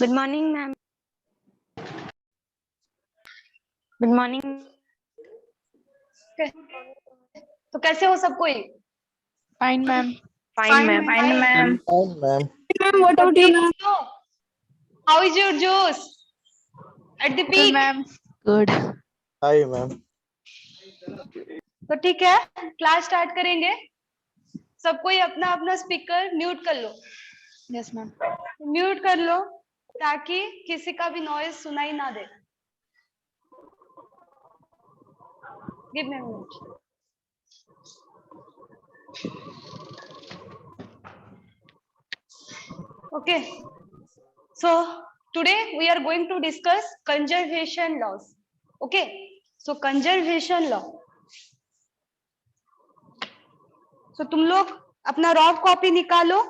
Good morning ma'am. Good morning. तो कैसे हो सब कोई? Fine ma'am. Fine ma'am. Fine ma'am. Fine, ma'am. Ma'am what about you ma'am? How is your जोश at the good peak? Ma'am. Good. Hi, ma'am. तो ठीक है, class start करेंगे। सब कोई अपना अपना स्पीकर म्यूट कर लो। Yes ma'am. म्यूट कर लो ताकि किसी का भी नॉइज सुनाई ना दे। Give me minute. Okay, so today we are going to discuss conservation laws. Okay, so conservation law. So तुम लोग अपना रॉफ कॉपी निकालो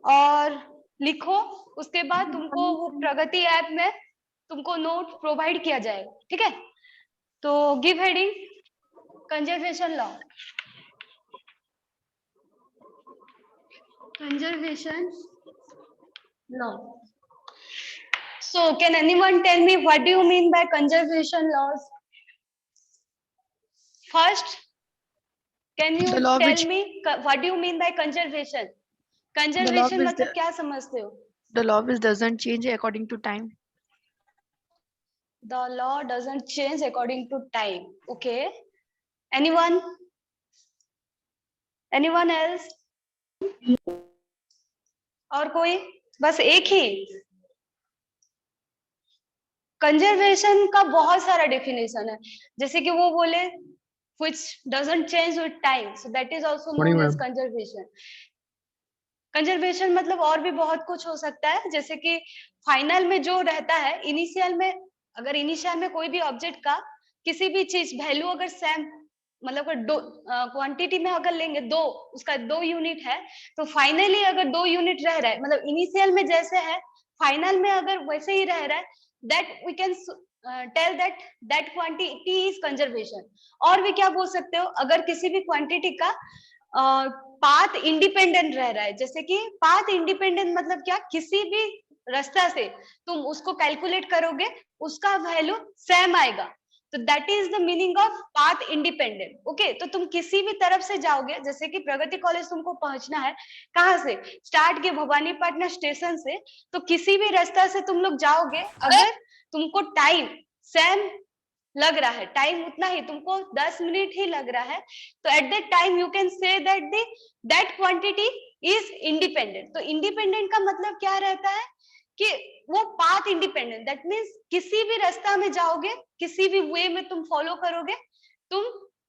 और लिखो। उसके बाद तुमको वो प्रगति ऐप में तुमको नोट प्रोवाइड किया जाएगा, ठीक है? तो give heading conservation law. Conservation law. So can anyone tell me what do you mean by conservation laws? First, can you The law tell which- me what do you mean by conservation? Conservation मतलब क्या समझते हो? The law which doesn't change according to time. The law doesn't change according to time. Okay. Anyone? Anyone else? और कोई? बस एक ही। Conservation का बहुत सारा डेफिनेशन है, जैसे कि वो बोले which doesn't change with time, so that is also known as conservation. Conservation मतलब और भी बहुत कुछ हो सकता है, जैसे कि फाइनल में जो रहता है, इनिशियल में अगर इनिशियल में कोई भी ऑब्जेक्ट का किसी भी चीज वैल्यू अगर सेम मतलब अगर दो क्वांटिटी में अगर लेंगे दो, उसका 2 यूनिट है, तो फाइनली अगर 2 यूनिट रह रहा है, मतलब इनिशियल में जैसे है फाइनल में अगर वैसे ही रह रहा है, that we can tell that quantity is conservation. और भी क्या बोल सकते हो, अगर किसी भी क्वांटिटी का पाथ इंडिपेंडेंट रह रहा है, जैसे कि पाथ इंडिपेंडेंट मतलब क्या, किसी भी रास्ता से तुम उसको कैलकुलेट करोगे उसका वैल्यू सेम आएगा, तो that is the meaning of path independent. Okay, तो तुम किसी भी तरफ से जाओगे, जैसे कि प्रगति कॉलेज तुमको पहुंचना है, कहाँ से स्टार्ट के भवानीपटना स्टेशन से, तो किसी भी रास्ता से तुम लोग जाओगे, अगर तुमको टाइम सेम लग रहा है, टाइम उतना ही तुमको 10 मिनट ही लग रहा है, तो at that time you can say that quantity is independent. तो इंडिपेंडेंट का मतलब क्या रहता है कि वो पाथ इंडिपेंडेंट, दैट मीन्स किसी भी रास्ता में जाओगे, किसी भी वे में तुम फॉलो करोगे, तुम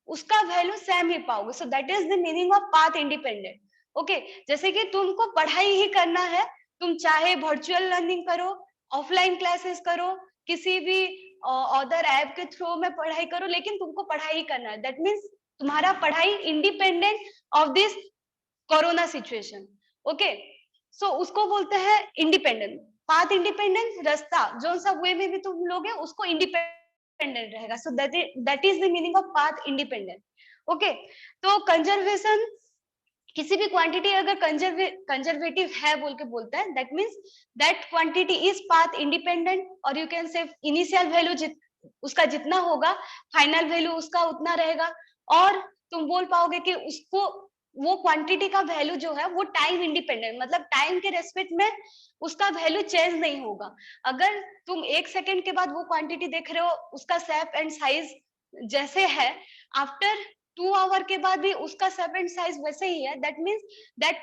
उसका वैल्यू सेम ही पाओगे. So that is the meaning of path independent. Okay, जैसे कि तुमको पढ़ाई ही करना है, तुम चाहे वर्चुअल लर्निंग करो, ऑफलाइन क्लासेस करो, किसी भी अदर ऐप के थ्रू में पढ़ाई करो, लेकिन तुमको पढ़ाई ही करना है. दैट मीन्स तुम्हारा पढ़ाई independent of this corona situation. Okay, so उसको बोलते हैं इंडिपेंडेंट. पाथ इंडिपेंडेंट, रास्ता जो सा वे में भी तुम लोगे उसको इंडिपेंडेंट रहेगा. सो that is the meaning of path independent. Okay, तो कंजर्वेशन किसी भी क्वांटिटी अगर कंजर्वेटिव है बोल के बोलता है, that means that quantity is path independent, और you can say initial value उसका जितना होगा फाइनल वैल्यू उसका उतना रहेगा, और तुम बोल पाओगे कि उसको वो क्वांटिटी का वैल्यू जो है वो टाइम इंडिपेंडेंट, मतलब टाइम के रेस्पेक्ट में उसका वैल्यू चेंज नहीं होगा. अगर तुम 1 सेकेंड के बाद वो क्वांटिटी देख रहे हो, उसका शेप एंड साइज जैसे है, आफ्टर 2 आवर के बाद भी उसका शेप एंड साइज वैसे ही है, that means that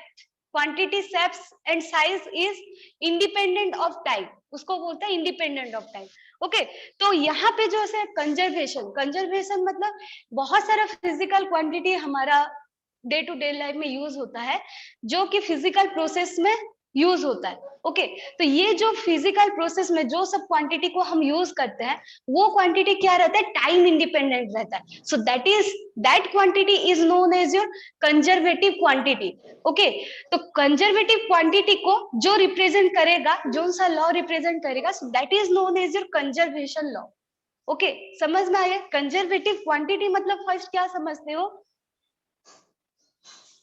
quantity shape and size is independent of time, उसको बोलते हैं इंडिपेंडेंट ऑफ टाइम. ओके, तो यहाँ पे जो है कंजर्वेशन मतलब बहुत सारा फिजिकल क्वांटिटी हमारा डे टू डे लाइफ में यूज होता है, जो कि फिजिकल प्रोसेस में यूज होता है. ओके, तो ये जो फिजिकल प्रोसेस में जो सब क्वांटिटी को हम यूज करते हैं, वो क्वांटिटी क्या रहता है, टाइम इंडिपेंडेंट रहता है. So that quantity is known as your conservative quantity. Okay, तो कंजर्वेटिव क्वांटिटी को जो रिप्रेजेंट करेगा, जो सा लॉ रिप्रेजेंट करेगा, so that is known as your conservation law. Okay, समझ में आया? कंजर्वेटिव क्वांटिटी मतलब फर्स्ट क्या समझते हो?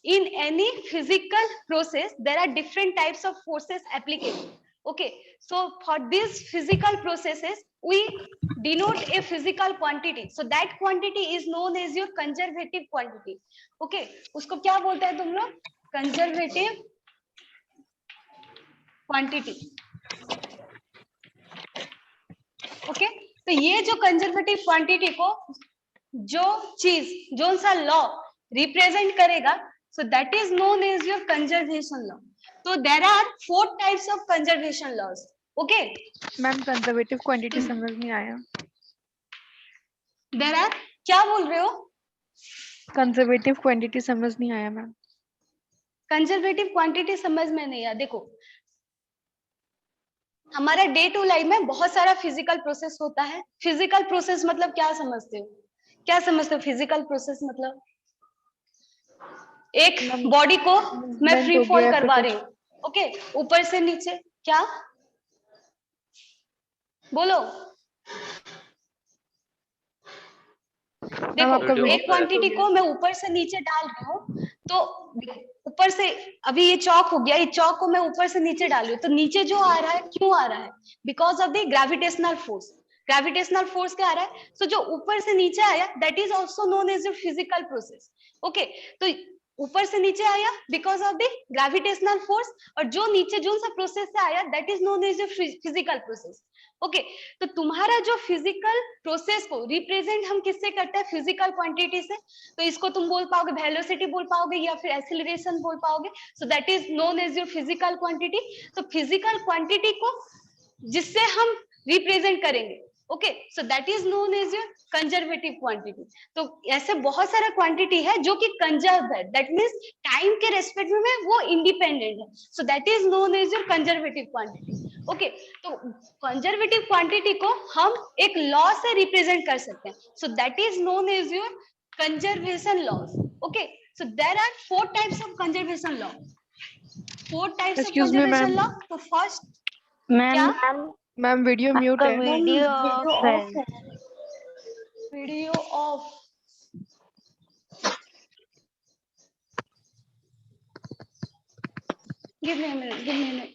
in any physical process there are different types of forces applicable. Okay, so for these physical processes we denote a physical quantity, so that quantity is known as your conservative quantity. Okay, उसको क्या बोलते हैं तुम लोग? Conservative quantity. Okay, तो ये जो conservative quantity को जो चीज जो सा लॉ रिप्रेजेंट करेगा, so that is known as your conservation law. तो there are 4 types of conservation laws. Okay ma'am conservative quantity समझ नहीं आया. देयर आर, क्या बोल रहे हो? कंजर्वेटिव क्वांटिटी समझ नहीं आया मैम. कंजर्वेटिव क्वांटिटी समझ में नहीं आया. देखो हमारा डे टू लाइफ में बहुत सारा फिजिकल प्रोसेस होता है. फिजिकल प्रोसेस मतलब क्या समझते हो? क्या समझते हो फिजिकल प्रोसेस मतलब? एक बॉडी को मैं फ्री फॉल करवा रही हूँ. ओके, ऊपर से नीचे. क्या बोलो? देखो एक क्वांटिटी को मैं ऊपर से नीचे डाल रही हूँ, तो ऊपर से अभी ये चौक हो गया, ये चौक को मैं ऊपर से नीचे डाल रही हूँ, तो नीचे जो आ रहा है क्यों आ रहा है? Because of the gravitational force. Gravitational force क्या आ रहा है? सो जो ऊपर से नीचे आया that is also known as a physical process. Okay, तो ऊपर से नीचे आया because of the gravitational force, और जो नीचे जो सा प्रोसेस से आया that is known as a physical process. Okay, तो तुम्हारा जो फिजिकल प्रोसेस को रिप्रेजेंट हम किससे करते हैं? फिजिकल क्वांटिटी से. तो इसको तुम बोल पाओगे वेलोसिटी बोल पाओगे या फिर एक्सीलरेशन बोल पाओगे. So that is known as your physical quantity. तो फिजिकल क्वांटिटी को जिससे हम रिप्रेजेंट करेंगे, okay, so that is known as your conservative quantity. तो ऐसे बहुत सारा क्वांटिटी है जो कि कंजर्व है, दैट मीन्स टाइम के रेस्पेक्ट में वो इंडिपेंडेंट है. So that is known as your conservative quantity. Okay, तो कंजर्वेटिव क्वांटिटी को हम एक लॉ से रिप्रेजेंट कर सकते हैं. So that is known as your conservation laws. Okay, so there are 4 types of conservation law. 4 types of Excuse me, conservation ma'am. Law. तो first ma'am क्या? मैम वीडियो म्यूट आपका है. वीडियो ऑफ है. Video of. Give me a minute. Give me a minute.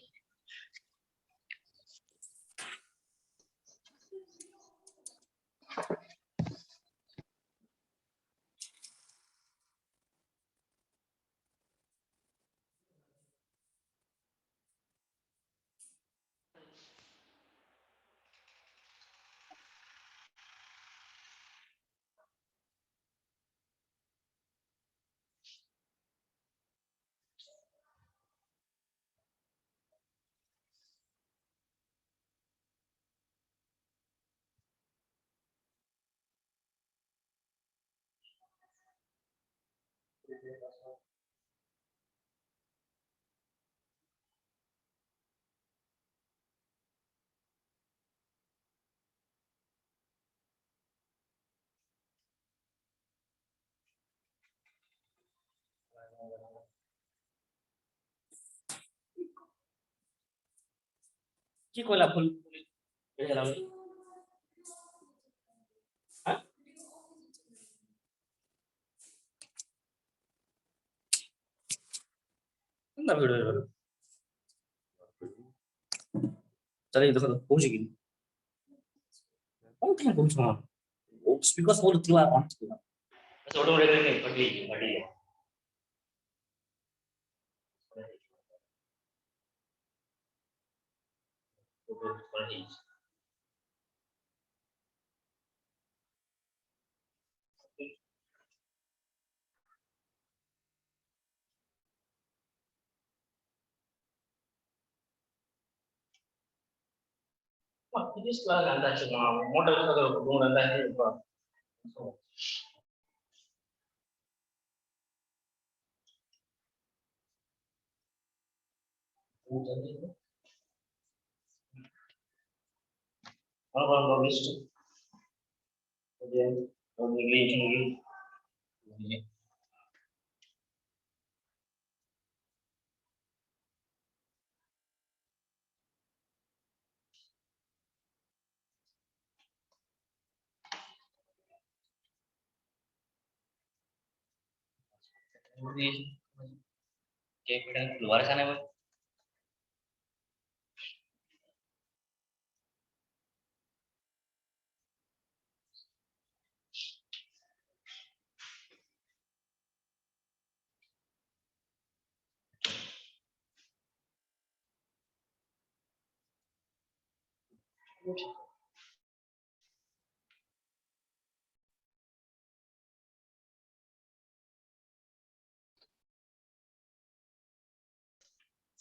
Chico la full. എന്താ വീട് चलिए देखो पहुंच गई कौन थे पहुंचना वो स्पीकर सोल थी ऑन किया बस ऑटोमेटिक नहीं पड़ी है This class anda cuma modal kalau belum anda ini apa kalau bagus kemudian kalau English English keluar sana, Bang.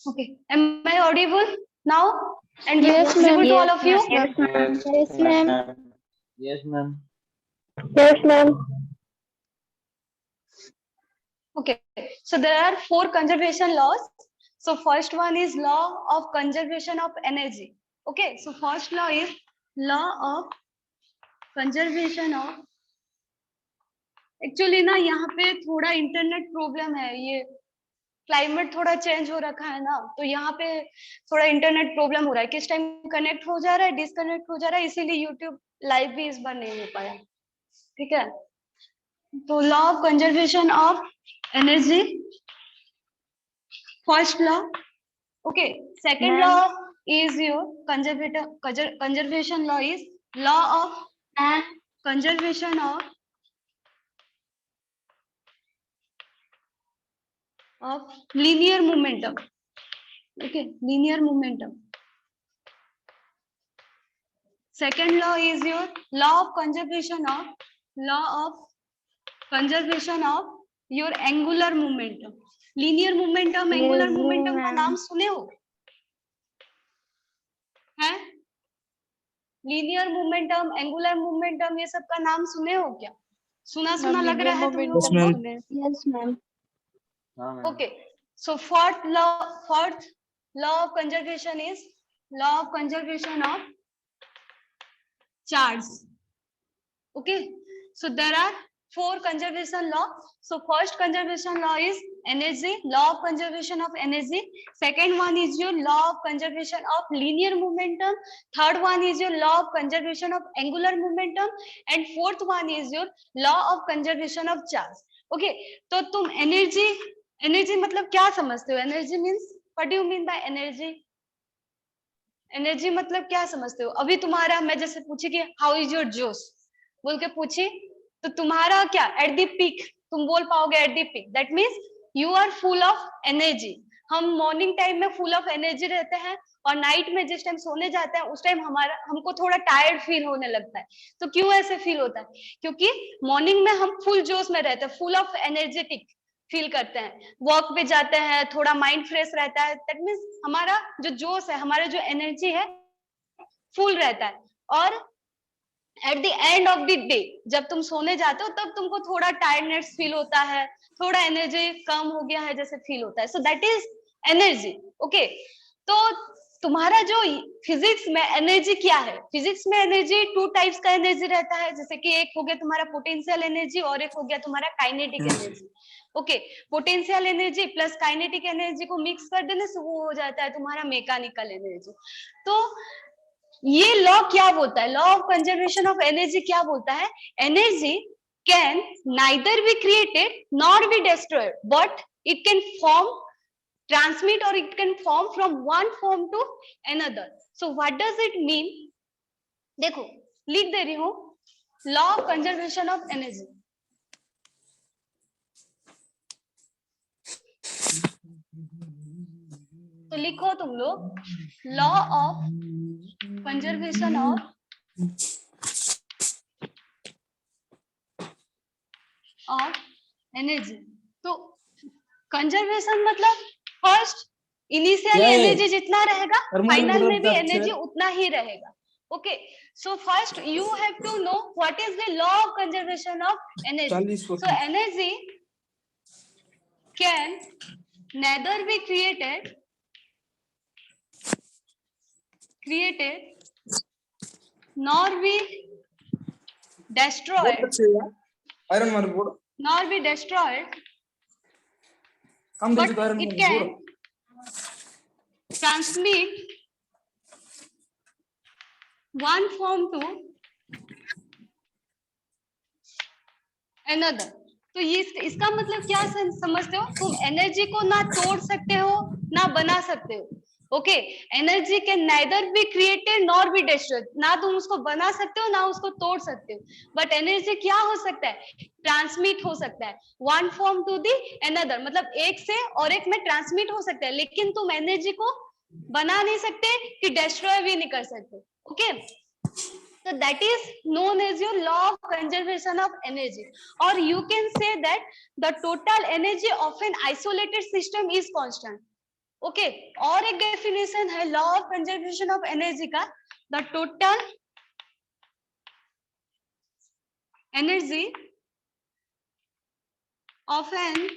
Okay. Am I audible now? And Yes, visible ma'am. to all of you? Yes, ma'am. Yes, ma'am. Yes, ma'am. Yes, ma'am. Okay. So there are 4 conservation laws. So first one is law of conservation of energy. Okay. So first law is law of conservation of. Actually ना यहाँ पे थोड़ा internet problem है, ये climate थोड़ा change हो रखा है ना, तो यहाँ पे थोड़ा इंटरनेट प्रॉब्लम हो रहा है, किस टाइम कनेक्ट हो जा रहा है, डिसकनेक्ट हो जा रहा है, इसीलिए यूट्यूब लाइव भी इस बार नहीं हो पाया। ठीक है, तो law of conservation of energy, first law. Okay, second law is your conservation law is law of conservation of linear momentum. Okay, linear momentum. Second law is your law of conservation of your angular momentum. Linear momentum, angular Yes, momentum का ma'am. नाम सुने हो? हैं? Linear momentum, angular momentum, ये सब का नाम सुने हो क्या? सुना Ma'am, लग रहा linear है तुम लोग momentum को? सुने। Yes, ma'am. हाँ, ma'am. Okay, so fourth law of conservation is law of conservation of charge. Okay, so there are 4 conservation law. So first conservation law is energy, law of conservation of energy. Second one is your law of conservation of linear momentum. Third one is your law of conservation of angular momentum, and fourth one is your law of conservation of charge. Okay, तो तुम energy मतलब क्या समझते हो? Energy means what do you mean by energy? Energy मतलब क्या समझते हो? अभी तुम्हारा, मैं जैसे पूछी कि हाउ इज योर जोश बोल के पूछी, तो तुम्हारा क्या एट द पीक तुम बोल पाओगे at the peak, that means you are full of energy. हम मॉर्निंग टाइम में फुल ऑफ एनर्जी रहते हैं, और नाइट में जिस टाइम सोने जाते हैं उस टाइम हमको थोड़ा टायर्ड फील होने लगता है। तो क्यों ऐसे फील होता है? क्योंकि मॉर्निंग में हम फुल जोश में रहते हैं, फुल ऑफ एनर्जेटिक फील करते हैं, वॉक पे जाते हैं, थोड़ा माइंड फ्रेश रहता है, दैट मीन्स हमारा जो जोश है, हमारा जो एनर्जी है फुल रहता है। और at the end of the day जब तुम सोने जाते हो तब तुमको थोड़ा टायर्डनेस फील होता है, थोड़ा एनर्जी कम हो गया है जैसे फील होता है। So that is energy. Okay, तो तुम्हारा जो फिजिक्स में एनर्जी क्या है? फिजिक्स में एनर्जी 2 टाइप्स का एनर्जी रहता है, जैसे कि एक हो गया तुम्हारा पोटेंशियल एनर्जी और एक हो गया तुम्हारा kinetic energy. Okay, potential energy plus kinetic energy को मिक्स कर देने से वो हो जाता है तुम्हारा मैकेनिकल एनर्जी। तो ये लॉ क्या बोलता है? Law of conservation of energy क्या बोलता है? Energy can neither be created nor be destroyed, but it can form, transmit, or it can form from one form to another. So what does it mean? देखो लिख दे रही हूँ, law of conservation of energy. तो लिखो तुम लोग, law of conservation of energy. तो कंजर्वेशन मतलब फर्स्ट इनिशियल एनर्जी जितना रहेगा फाइनल में भी एनर्जी उतना ही रहेगा। Okay, so first you have to know what is the law of conservation of energy. So energy can neither be created nor be destroyed, but it can transmit one form to another. तो ये इसका मतलब क्या समझते हो? तुम energy को ना तोड़ सकते हो ना बना सकते हो। Okay, energy can neither be created nor be destroyed, ना तुम उसको बना सकते हो ना उसको तोड़ सकते हो, बट एनर्जी क्या हो सकता है? ट्रांसमिट हो सकता है, one form to the another, मतलब एक से और एक में ट्रांसमिट हो सकता है, लेकिन तुम एनर्जी को बना नहीं सकते कि डिस्ट्रॉय भी नहीं कर सकते। Okay, so that is known as your law of conservation of energy, or you can say that the total energy of an isolated system is constant. Okay, और एक डेफिनेशन है law of conservation of energy का, the total energy of an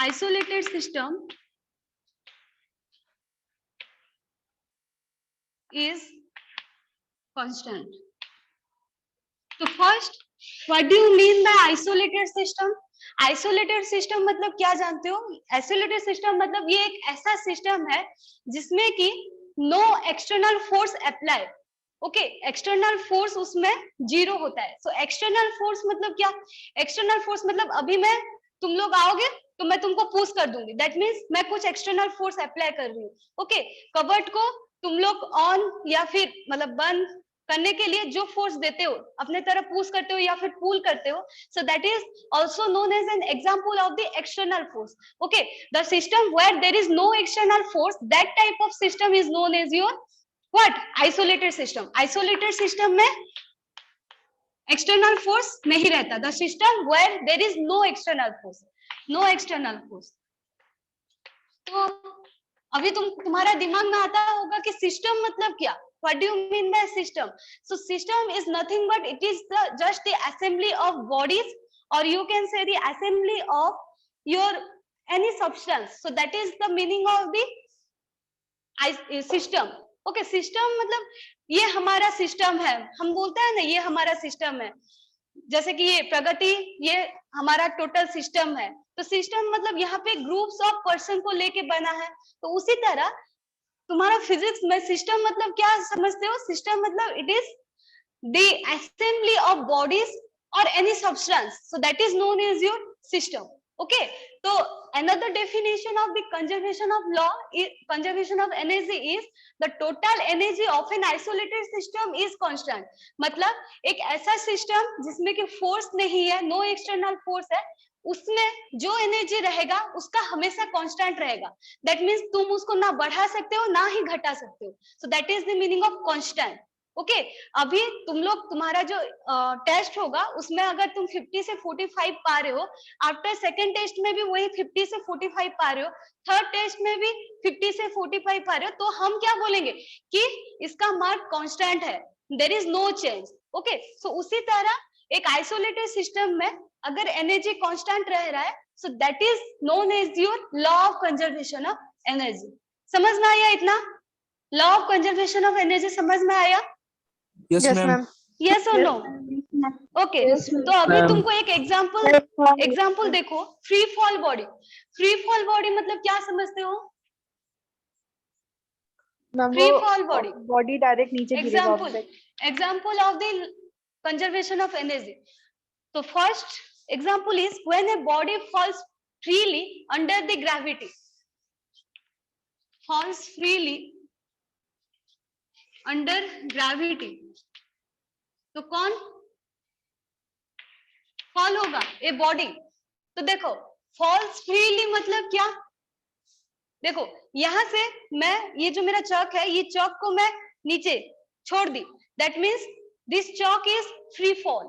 isolated system is constant. तो first, what do you mean by isolated system? Isolated system मतलब क्या जानते हो? Isolated system मतलब ये एक ऐसा सिस्टम है जिसमें कि no external force apply. Okay, external force उसमें जीरो होता है। सो एक्सटर्नल फोर्स मतलब क्या? एक्सटर्नल फोर्स मतलब अभी मैं, तुम लोग आओगे तो मैं तुमको पुश कर दूंगी, दैट मीन्स मैं कुछ एक्सटर्नल फोर्स अप्लाई कर रही हूँ। ओके, कबर्ड को तुम लोग ऑन या फिर मतलब बंद करने के लिए जो फोर्स देते हो, अपने तरफ पुश करते हो या फिर पुल करते हो, so that is also known as an example of the external force. Okay, the system where there is no external force, that type of system is known as your what? Isolated system. Isolated system में external force नहीं रहता, the system where there is no external force, no external force. तो अभी तुम्हारा दिमाग में आता होगा कि सिस्टम मतलब क्या? What do you mean by system? So system is nothing but it is just the assembly of bodies, or you can say the assembly of your any substance. So that is the meaning of the system. Okay, system मतलब ये हमारा system है, हम बोलते हैं ना ये हमारा सिस्टम है, जैसे कि ये प्रगति ये हमारा टोटल सिस्टम है। तो सिस्टम मतलब यहाँ पे ग्रुप्स ऑफ पर्सन को लेके बना है। तो उसी तरह तुम्हारा फिजिक्स में सिस्टम मतलब क्या समझते हो? सिस्टम मतलब it is the assembly of bodies और any substance, so that is known as your system. Okay, तो another definition of the conservation of law, conservation of energy is the total energy of an isolated system is constant. मतलब एक ऐसा system जिसमें कि force नहीं है, no external force है, उसमें जो एनर्जी रहेगा उसका हमेशा कांस्टेंट रहेगा। दैट मीन्स तुम उसको ना बढ़ा सकते हो ना ही घटा सकते हो। So that is the meaning of constant. Okay, अभी तुम लोग तुम्हारा जो टेस्ट होगा उसमें अगर तुम 50 से 45 पा रहे हो, आफ्टर सेकेंड टेस्ट में भी वही 50 से 45 पा रहे हो, थर्ड टेस्ट में भी 50 से 45 पा रहे हो, तो हम क्या बोलेंगे कि इसका मार्क कांस्टेंट है, there is no change. Okay, so उसी तरह एक आइसोलेटेड सिस्टम में अगर एनर्जी कांस्टेंट रह रहा है, so that is known as your law of conservation of energy. समझ में आया इतना? Law of conservation of energy समझ में आया? Yes, ma'am. यस और नो? ओके, तो अभी तुमको एक एग्जांपल देखो, free fall body. Free fall body मतलब क्या समझते हो? Free fall body, body direct नीचे गिरेगा object. Example of the conservation of energy. तो first example is when a body falls freely under the gravity, falls freely under gravity, तो कौन fall होगा? A body. तो देखो फॉल्स फ्रीली मतलब क्या? देखो यहां से मैं, ये जो मेरा चौक है, ये चौक को मैं नीचे छोड़ दी, that means this chalk is free fall.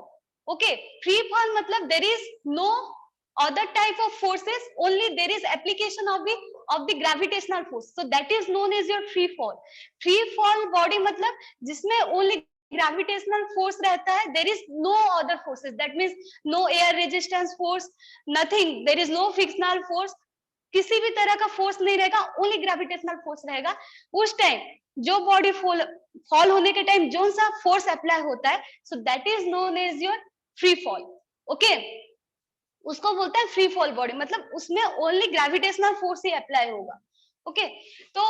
Okay, free fall मतलब there is no other type of forces, only there is application of the gravitational force, so that is known as your free fall. Free fall body मतलब जिसमें only gravitational force रहता है, there is no other forces, that means no air resistance force, nothing, there is no frictional force, किसी भी तरह का force नहीं रहेगा, ओनली ग्रेविटेशनल फोर्स रहेगा। उस टाइम जो बॉडी फॉल होने के टाइम जो सा फोर्स अप्लाई होता है, so that is known as your free fall. Okay, उसको बोलते हैं फ्री फॉल बॉडी, मतलब उसमें ओनली ग्रेविटेशनल फोर्स ही अप्लाई होगा। ओके, तो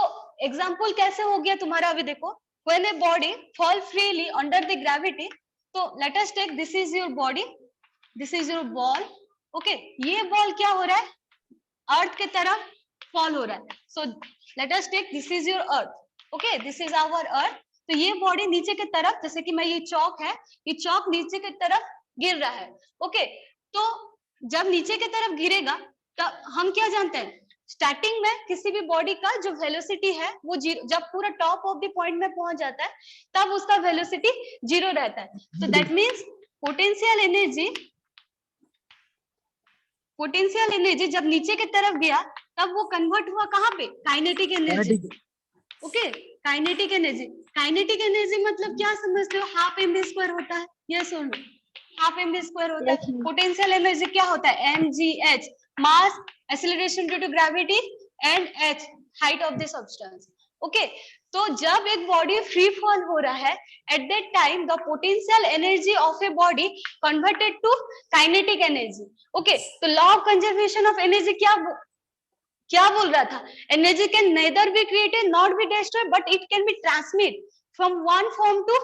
एग्जांपल कैसे हो गया तुम्हारा? अभी देखो, when a body fall freely under the gravity, तो let us take this is your body, this is your ball, okay. ये बॉल क्या हो रहा है, अर्थ के तरफ फॉल हो रहा है। So let us take this is your earth, okay, this is our earth. तो ये बॉडी नीचे की तरफ, जैसे कि मैं ये चौक है, ये चौक नीचे की तरफ गिर रहा है, ओके। तो जब नीचे की तरफ गिरेगा तब हम क्या जानते हैं, स्टार्टिंग में किसी भी बॉडी का जो वेलोसिटी है वो जीरो, जब पूरा टॉप ऑफ द पॉइंट में पहुंच जाता है तब उसका वेलोसिटी जीरो रहता है। तो दैट मीन्स पोटेंशियल एनर्जी जब नीचे की तरफ गया तब वो कन्वर्ट हुआ कहाँ पे, kinetic energy, okay. Kinetic energy मतलब क्या समझते हो, हाफ एम स्क्वायर होता है, यस और नो, हाफ एम स्क्वायर होता है। पोटेंशियल एनर्जी क्या होता है, mgh, mass, acceleration due to gravity, and h, height of the substance, okay. तो जब एक बॉडी फ्री फॉल हो रहा है, at that time the potential energy of a body converted to kinetic energy, okay. तो law of conservation of energy क्या बोल रहा था, energy can neither be created not be destroyed but it can be transmit from one form to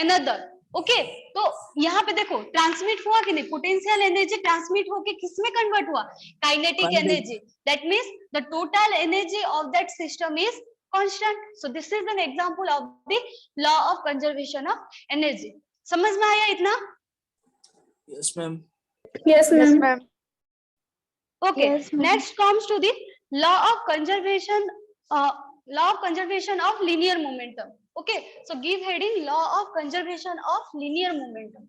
another, okay. तो यहाँ पे देखो transmit हुआ कि नहीं, पोटेंशियल एनर्जी ट्रांसमिट होके किसमें कन्वर्ट हुआ, kinetic energy. That means the total energy of that system is constant. So this is an example of the law of conservation of energy. समझ में आया इतना? Yes, ma'am. Yes, Yes, ma'am. ma'am. Okay. Yes, ma'am. Next comes to the law of conservation of linear momentum. Okay. So give heading law of conservation of linear momentum.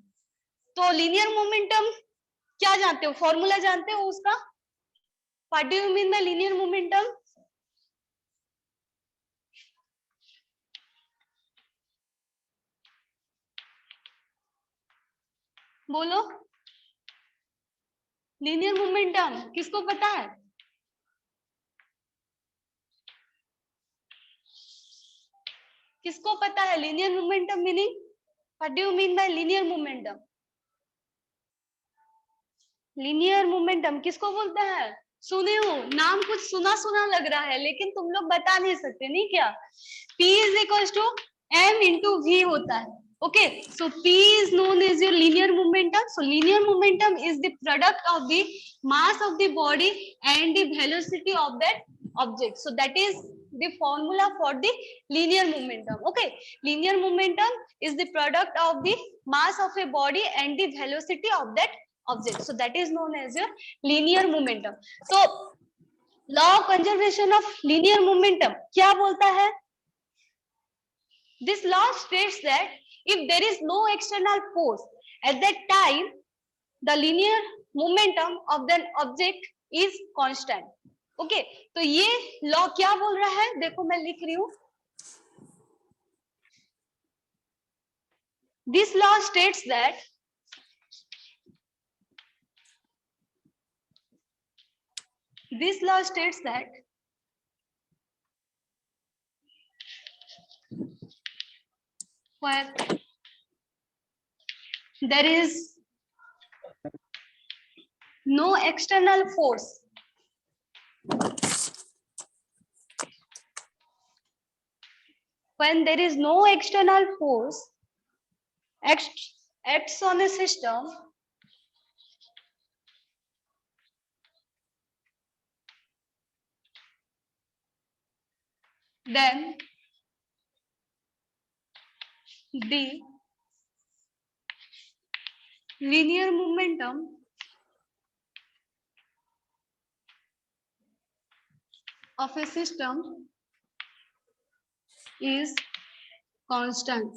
तो linear momentum क्या जानते हो, formula जानते हो उसका? What do you mean by linear momentum? बोलो, linear momentum किसको पता है? किसको पता है linear momentum meaning? What do you mean bye linear momentum? Linear momentum किसको बोलते हैं? सुने हो, नाम कुछ सुना सुना लग रहा है लेकिन तुम लोग बता नहीं सकते, नहीं क्या? P is equals to m into v होता है, okay? So P is known as your linear momentum. So linear momentum is the product of the mass of the body and the velocity of that object. So that is the formula for the linear momentum, okay? Linear momentum is the product of the mass of a body and the velocity of that object. So that is known as your linear momentum. So law of conservation of linear momentum क्या बोलता है? This law states that if there is no external force at that time, the linear momentum of the object is constant. Okay, तो ये law क्या बोल रहा है? देखो मैं लिख रही हूँ. This law states that where there is no external force, when there is no external force acts on a system, then the linear momentum of a system is constant.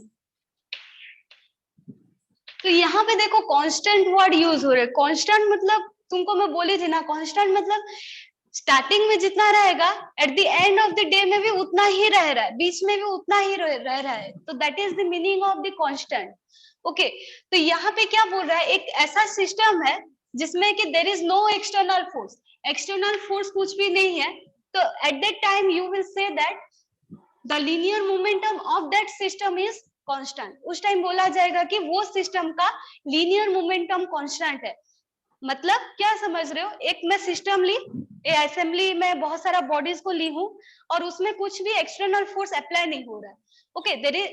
तो यहाँ पे देखो कांस्टेंट वर्ड यूज हो रहा है. Constant मतलब तुमको मैं बोली थी ना, कांस्टेंट मतलब स्टार्टिंग में जितना रहेगा at the end of the day में भी उतना ही रह रहा है, बीच में भी उतना ही रह रहा है. तो that is the meaning of the constant. Okay, तो यहाँ पे क्या बोल रहा है, एक ऐसा सिस्टम है जिसमें कि there is no external force. External force कुछ भी नहीं है. तो at that time you will say that the linear momentum of that system is constant. उस टाइम बोला जाएगा कि वो सिस्टम का लीनियर मोमेंटम कांस्टेंट है. मतलब क्या समझ रहे हो, एक मैं सिस्टम ली, असेंबली में बहुत सारा बॉडीज को ली हूँ और उसमें कुछ भी एक्सटर्नल फोर्स अप्लाई नहीं हो रहा है. Okay, there is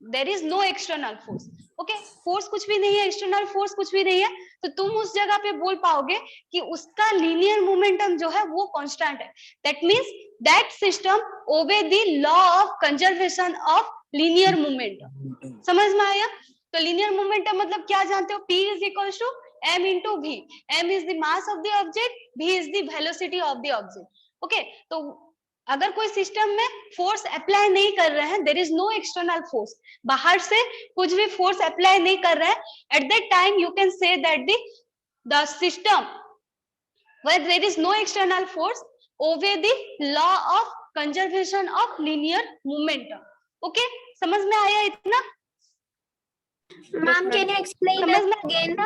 there is no external force. Okay, force कुछ भी नहीं है, एक्सटर्नल फोर्स कुछ भी नहीं है, तो तुम उस जगह पे बोल पाओगे कि उसका लीनियर मोमेंटम जो है वो कांस्टेंट है। That means that system obey the law of conservation of linear momentum. समझ में आया? तो लीनियर मोमेंटम मतलब क्या जानते हो? P is equals to m into v. m is the mass of the object, v is the velocity of the object. Okay, तो अगर कोई सिस्टम में फोर्स अप्लाई नहीं कर रहे हैं, there is no external force, बाहर से कुछ भी फोर्स अप्लाई नहीं कर रहे हैं, eight that time you can say that the system where there is no external force obey the law of conservation of linear momentum. Okay, समझ में आया इतना? Ma'am, can you explain समझ it में again?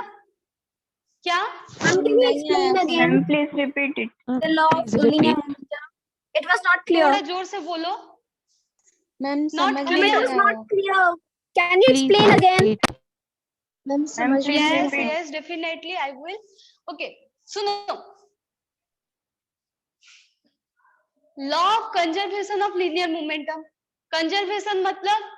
क्या? Ma'am, can you explain again Ma'am, please repeat it. the law of linear momentum? It was not clear. थोड़ा जोर से बोलो। मैम Not समझ clear. में It was नहीं not आया clear. Can you explain again? Ma'am समझ में please नहीं Yes, repeat. आया yes, definitely I will. Okay, सुनो। Law of conservation of linear momentum. Conservation मतलब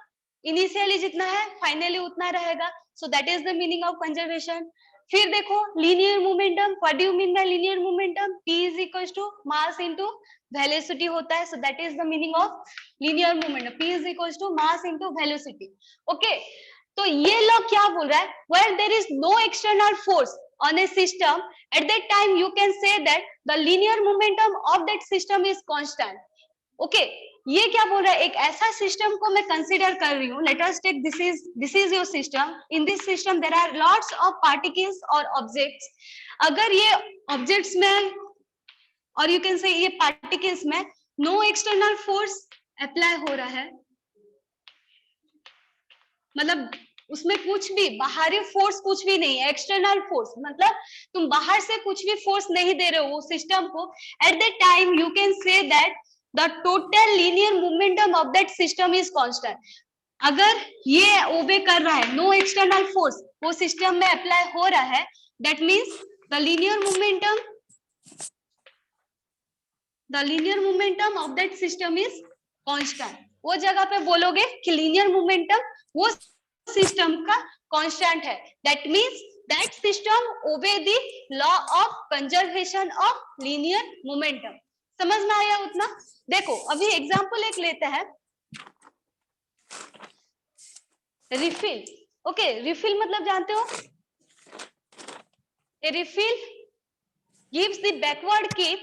इनिशियली जितना है फाइनली उतना रहेगा, सो that is the meaning of conservation. फिर देखो linear momentum, what do you mean bye linear momentum? P is equals to mass into velocity होता है, so that is the meaning of linear momentum. P is equals to mass into velocity. Okay, तो ये law क्या बोल रहा है? Where there is no external force on a system, at that time you can say that the linear momentum of that system is constant. Okay, ये क्या बोल रहा है? एक ऐसा सिस्टम को मैं कंसीडर कर रही हूँ, let us take this is your system. In this system there are lots of particles और ऑब्जेक्ट्स। अगर ये ऑब्जेक्ट्स में और यू कैन से ये पार्टिकल्स में नो एक्सटर्नल फोर्स अप्लाई हो रहा है, मतलब उसमें कुछ भी बाहरी फोर्स कुछ भी नहीं है, एक्सटर्नल फोर्स मतलब तुम बाहर से कुछ भी फोर्स नहीं दे रहे हो सिस्टम को, eight that time you can say that the total linear momentum of that system is constant. अगर ये ओबे कर रहा है, नो एक्सटर्नल फोर्स वो सिस्टम में अप्लाई हो रहा है, that means the linear momentum of that system is constant. वो जगह पे बोलोगे कि लीनियर मोमेंटम वो सिस्टम का कांस्टेंट है, that means that system obey the law of conservation of linear momentum. समझ में आया उतना? देखो अभी एग्जांपल एक लेते हैं, रिफिल। ओके, रिफिल मतलब जानते हो? A refill gives the backward kick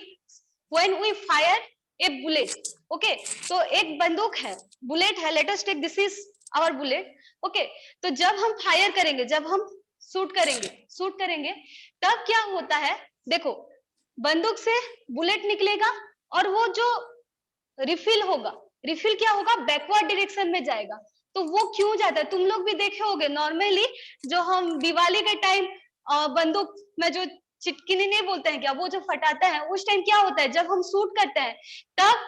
when we fire a bullet. Okay, तो एक बंदूक है, बुलेट है, let us take this is our bullet. Okay, तो जब हम फायर करेंगे, जब हम शूट करेंगे तब क्या होता है? देखो बंदूक से बुलेट निकलेगा और वो जो रिफिल होगा, रिफिल क्या होगा? बैकवर्ड डायरेक्शन में जाएगा। तो वो क्यों जाता है? तुम लोग भी देखे होगे नॉर्मली, जो हम दिवाली के टाइम बंदूक में जो चिटकिनी नहीं बोलते हैं क्या, वो जो फटाता है, उस टाइम क्या होता है? जब हम शूट करते हैं तब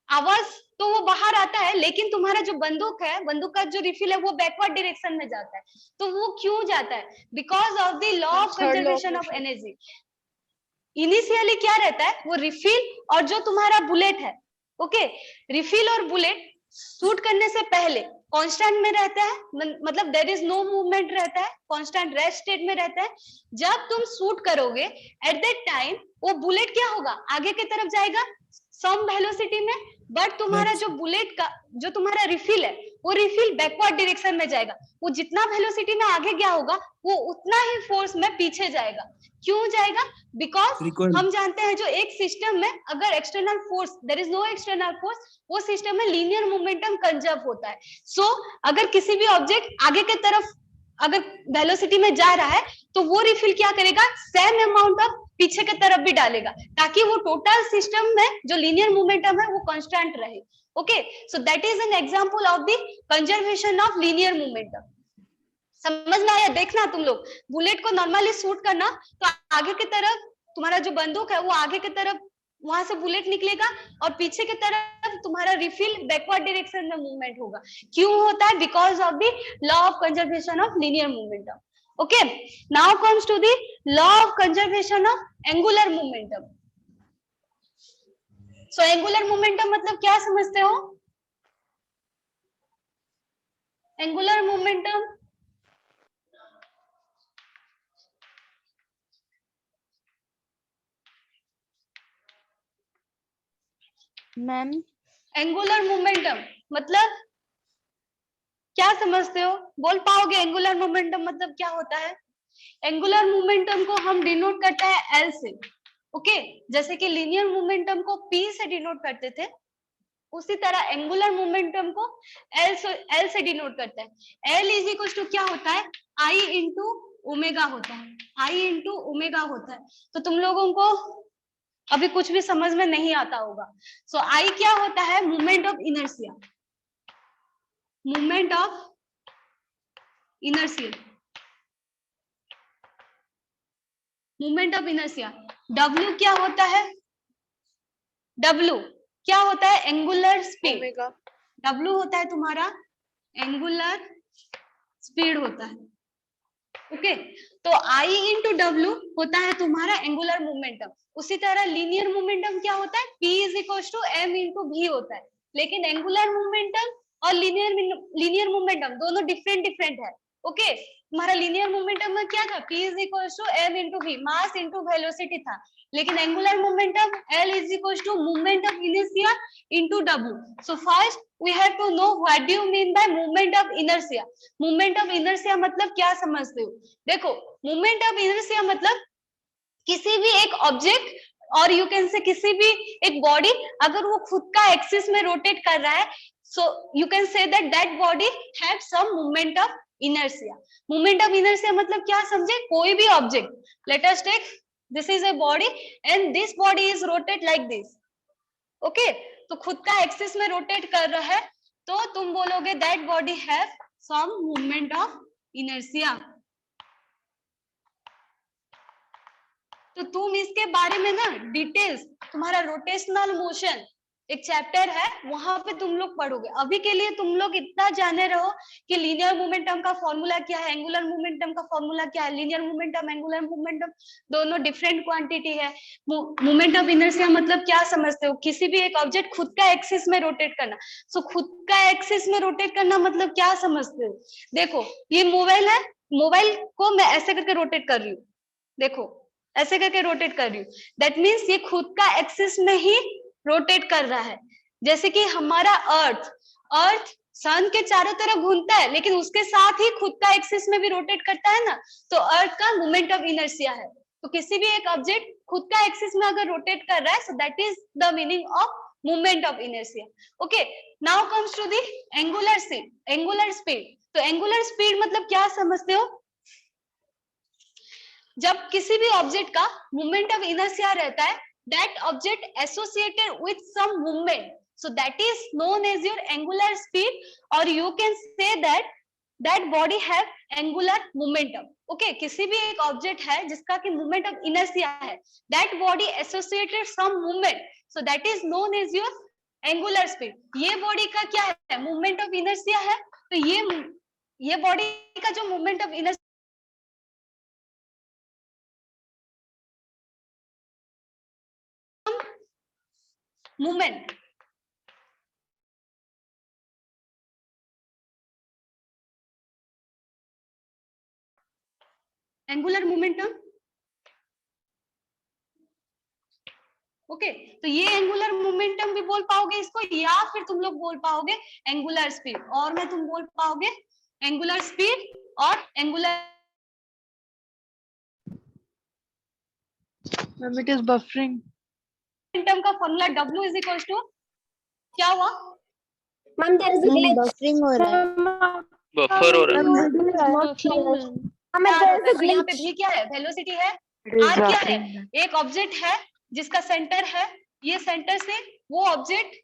आवाज तो वो बाहर आता है, लेकिन तुम्हारा जो बंदूक है, बंदूक का जो रिफिल है वो बैकवर्ड डायरेक्शन में जाता है। तो वो क्यों जाता है? Because of the law of conservation of energy. Initially क्या रहता है? वो रिफिल और जो तुम्हारा बुलेट है, ओके, रिफिल और बुलेट शूट करने से पहले कांस्टेंट में रहता है, मतलब देयर इज नो मूवमेंट रहता है, कांस्टेंट रेस्ट स्टेट में रहता है। जब तुम शूट करोगे एट दैट टाइम वो बुलेट क्या होगा? आगे की तरफ जाएगा सम वेलोसिटी में, बट तुम्हारा जो बुलेट का जो तुम्हारा रिफिल है वो रिफिल बैकवर्ड डायरेक्शन में जाएगा। वो जितना वेलोसिटी में आगे गया होगा वो उतना ही फोर्स में पीछे जाएगा। क्यों जाएगा? बिकॉज हम जानते हैं जो एक सिस्टम में अगर external force, there is no external force, वो सिस्टम में लीनियर मोमेंटम कंजर्व होता है। सो अगर किसी भी ऑब्जेक्ट आगे की तरफ अगर वेलोसिटी में जा रहा है तो वो रिफिल क्या करेगा? सेम अमाउंट ऑफ पीछे की तरफ भी डालेगा, ताकि वो टोटल सिस्टम में जो लीनियर मोमेंटम है वो कांस्टेंट रहे। Okay, so that is an example of the conservation of linear momentum. समझ में आया? देखना तुम लोग बुलेट को नॉर्मली शूट करना, तो आगे की तरफ तुम्हारा जो बंदूक है वो आगे की तरफ वहां से बुलेट निकलेगा और पीछे की तरफ तुम्हारा रिफिल बैकवर्ड डायरेक्शन में मूवमेंट होगा। क्यों होता है? Because of the law of conservation of linear momentum. Okay, now comes to the law of conservation of angular momentum. So angular momentum मतलब क्या समझते हो? Angular momentum ma'am angular momentum मतलब क्या समझते हो? बोल पाओगे एंगुलर मोमेंटम मतलब क्या होता है? एंगुलर मोमेंटम को हम डिनोट करते हैं एल से, ओके जैसे कि लीनियर मोमेंटम को पी से डिनोट करते थे, उसी तरह एंगुलर मोमेंटम को एल से डिनोट करते हैं। एल इज इक्वल टू क्या होता है? आई इंटू ओमेगा होता है, आई इंटू ओमेगा होता है। तो तुम लोगों को अभी कुछ भी समझ में नहीं आता होगा। सो आई क्या होता है? Moment of inertia, moment of inertia, moment of inertia. W क्या होता है? डब्ल्यू क्या होता है? Angular speed. ओमेगा डब्ल्यू होता है तुम्हारा एंगुलर स्पीड होता है, ओके तो आई इंटू डब्ल्यू होता है तुम्हारा एंगुलर मोमेंटम। उसी तरह लीनियर मोमेंटम क्या होता है? P is equal to m into v होता है। लेकिन एंगुलर मोमेंटम और लीनियर मोमेंटम दोनों डिफरेंट है, ओके तुम्हारा लीनियर मोमेंटम में क्या था? P is equal to m into v, mass into velocity था। लेकिन angular momentum L is equal to moment of inertia into W। So first we have to know what do you mean by movement of inertia। movement of inertia मतलब क्या समझते हो? देखो movement of inertia मतलब किसी भी एक object और यू कैन से किसी भी एक बॉडी अगर वो खुद का एक्सिस में रोटेट कर रहा है, so you can say that that body have some movement of inertia. Movement of inertia मतलब क्या समझे? कोई भी object, let us take this is a body and this body is rotate like this, okay तो खुद का axis में rotate कर रहा है, तो तुम बोलोगे that body have some movement of inertia. तो तुम इसके बारे में ना डिटेल्स, तुम्हारा रोटेशनल मोशन एक चैप्टर है वहां पे तुम लोग पढ़ोगे। अभी के लिए तुम लोग इतना जाने रहो कि लीनियर मोमेंटम का फॉर्मूला क्या है, एंगुलर मोमेंटम का फॉर्मूला क्या है। लीनियर मोमेंटम एंगुलर मोमेंटम दोनों डिफरेंट क्वांटिटी है। मोमेंट ऑफ इनर्शिया मतलब क्या समझते हो? किसी भी एक ऑब्जेक्ट खुद का एक्सिस में रोटेट करना। सो खुद का एक्सिस में रोटेट करना मतलब क्या समझते हो? देखो ये मोबाइल है, मोबाइल को मैं ऐसे करके रोटेट कर रही हूँ, देखो ऐसे करके रोटेट कर रही हूँ, दैट मीन्स ये खुद का एक्सिस में ही रोटेट कर रहा है। जैसे कि हमारा अर्थ सन के चारों तरफ घूमता है लेकिन उसके साथ ही खुद का एक्सिस में भी रोटेट करता है ना, तो अर्थ का मोमेंट ऑफ इनर्शिया है। तो किसी भी एक ऑब्जेक्ट खुद का एक्सिस में अगर रोटेट कर रहा है, so that is the meaning of moment of inertia. Okay now comes to the angular speed. तो एंगुलर स्पीड मतलब क्या समझते हो? जब किसी भी ऑब्जेक्ट का मोमेंट ऑफ इनर्शिया रहता है, that object associated with some movement, so that is known as your angular speed, or you can say that that body have angular momentum। okay किसी भी एक ऑब्जेक्ट है जिसका कि मोमेंट ऑफ इनर्शिया है, that body associated some movement, so that is known as your angular speed। ये body का क्या है? मोमेंट ऑफ इनर्शिया है। तो ये बॉडी का जो moment of inertia movement, angular momentum, okay तो ये एंगुलर मोमेंटम भी बोल पाओगे इसको, या फिर तुम लोग बोल पाओगे एंगुलर स्पीड, और में तुम बोल पाओगे एंगुलर स्पीड और angular. Ma'am it is buffering. Momentum का formula W is equal to क्या हुआ? Ma'am, there is a glitch. Buffering हो रहा है। बफर हो रहा है। Ma'am, क्या there होता is है? a तो यहाँ पे glitch. भी क्या है? वेलोसिटी है। इट इज R क्या है? बफरिंग। एक ऑब्जेक्ट है जिसका सेंटर है, ये सेंटर से वो ऑब्जेक्ट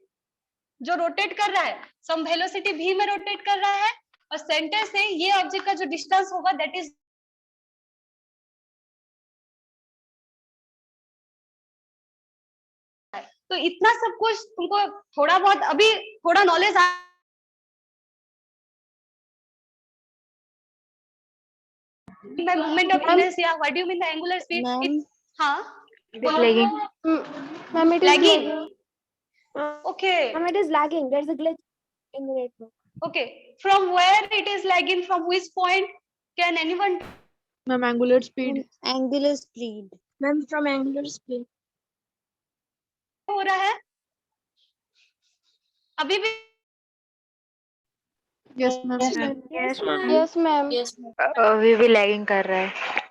जो रोटेट कर रहा है सम वेलोसिटी v में रोटेट कर रहा है, और सेंटर से ये ऑब्जेक्ट का जो डिस्टेंस होगा दैट इज तो इतना सब कुछ तुमको थोड़ा बहुत अभी थोड़ा knowledge moment of inertia, what do you mean the angular speed? Ma'am हाँ it is lagging. Ma'am, it is Lagging. lagging. Okay Ma'am, it is lagging. There's a glitch in the network. Okay, from where it is lagging, from which point? Can anyone? Ma'am, angular speed. Angular speed. Ma'am, from angular speed. हो रहा है अभी भी? Yes, ma'am. Yes, ma'am. Yes, ma'am. अभी भी lagging कर रहा है.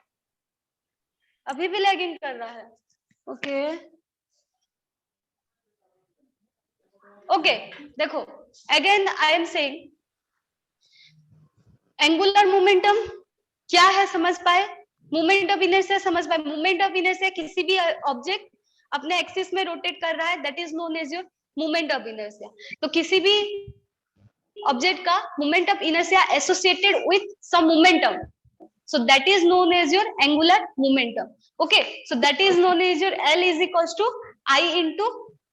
अभी भी लैगिंग कर रहा है. ओके ओके देखो, again I am saying angular momentum क्या है समझ पाए, मोमेंट ऑफ इनर्शिया समझ पाए. मोमेंट ऑफ इनर्शिया किसी भी ऑब्जेक्ट अपने एक्सिस में रोटेट कर रहा है, that is known as your moment of inertia. तो किसी भी ऑब्जेक्ट का moment of inertia associated with some momentum, so that is known as your angular momentum. Okay, so that is known as your L is equals to I into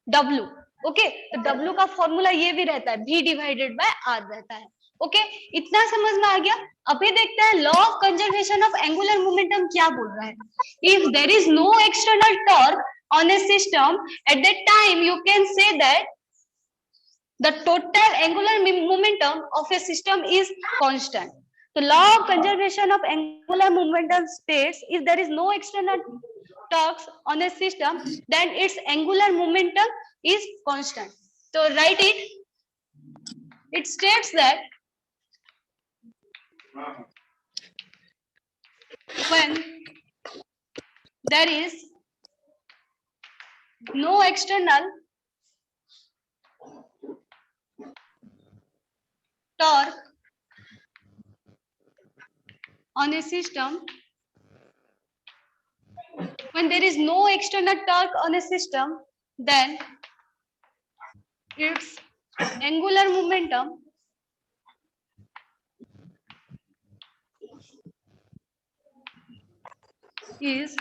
W. Okay, तो W का formula ये भी रहता है, V divided by R रहता है. Okay इतना समझ में आ गया. अभी देखते हैं law of conservation of angular momentum क्या बोल रहा है. If there is no external torque on a system, at that time you can say that the total angular momentum of a system is constant. The law of conservation of angular momentum states if there is no external torques on a system, then its angular momentum is constant. So write it. It states that when there is no external torque on a system, when there is no external torque on a system, then its angular momentum is